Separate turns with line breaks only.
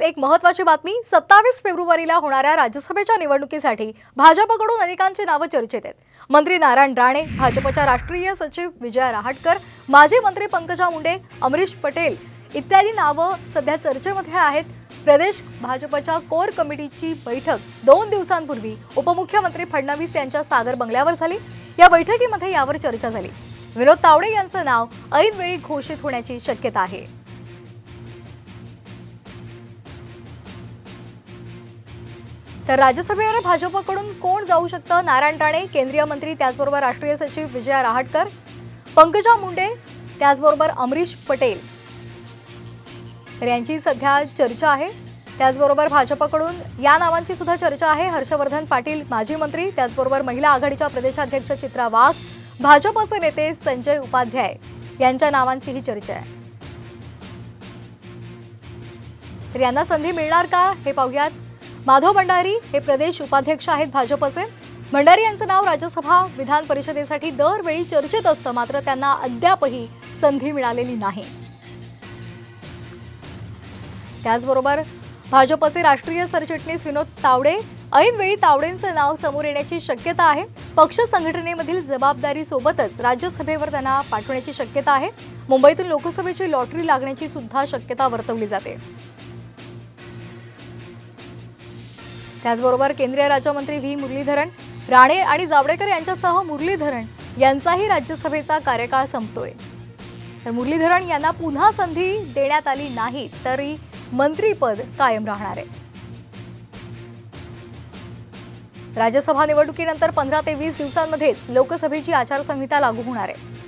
एक महत्त्वाची बातमी 27 फेब्रुवारीला होणाऱ्या राज्यसभेच्या निवडणुकीसाठी भाजपकडून अनेकांची नावे चर्चेत आहेत। मंत्री नारायण राणे, भाजपच्या राष्ट्रीय सचिव विजया रहाटकर, माजी मंत्री पंकजा मुंडे, अमरीश पटेल इत्यादी नावे सध्या चर्चेमध्ये आहेत। प्रदेश भाजपच्या कोर कमिटीची बैठक 2 दिवसांपूर्वी उपमुख्यमंत्री फडणवीस यांच्या सागर बंगल्यावर झाली। या बैठकीमध्ये यावर चर्चा झाली। विनोद तावडे यांचे नाव ऐनवेळी घोषित होण्याची शक्यता आहे। तर राज्यसभेवर भाजपकडून कोण जाऊ शकतं? नारायण राणे, केंद्रीय मंत्री, त्याचबरोबर राष्ट्रीय सचिव विजया रहाटकर, पंकजा मुंडे, त्याचबरोबर अमरीश पटेल तर यांची सध्या चर्चा आहे। त्याचबरोबर भाजपकडून या नावांची सुद्धा चर्चा आहे। हर्षवर्धन पाटील, माजी मंत्री, त्याचबरोबर महिला आघाडीच्या प्रदेशाध्यक्ष चित्रा वाघ, भाजपचे नेते संजय उपाध्याय यांच्या नावांचीही चर्चा आहे। तर यांना संधी मिळणार का हे पाहूयात। माधव भंडारी हे प्रदेश उपाध्यक्ष आहेत भाजपचे। भंडारी यांचं नाव राज्यसभा विधान परिषदेसाठी दरवेळी चर्चेत असतं, मात्र त्यांना अद्यापही संधी मिळालेली नाही। त्याचबरोबर भाजपचे राष्ट्रीय सरचिटणीस विनोद तावडे, ऐनवेळी तावडेंचे नाव समोर येण्याची शक्यता आहे। पक्ष संघटनेमधील जबाबदारी सोबतच राज्यसभेवर त्यांना पाठवण्याची शक्यता आहे। मुंबईतून लोकसभेची लॉटरी लागण्याची सुद्धा शक्यता वर्तवली जाते। त्याचबरोबर केंद्रीय राज्यमंत्री व्ही मुरलीधरन, राणे आणि जावडेकर यांच्यासह मुरलीधरन यांचाही राज्यसभेचा कार्यकाळ संपतोय। तर मुरलीधरन यांना पुन्हा संधी देण्यात आली नाही तरी मंत्रीपद कायम राहणार आहे। राज्यसभा निवडणुकीनंतर 15 ते 20 दिवसांमध्येच लोकसभेची आचारसंहिता लागू होणार आहे।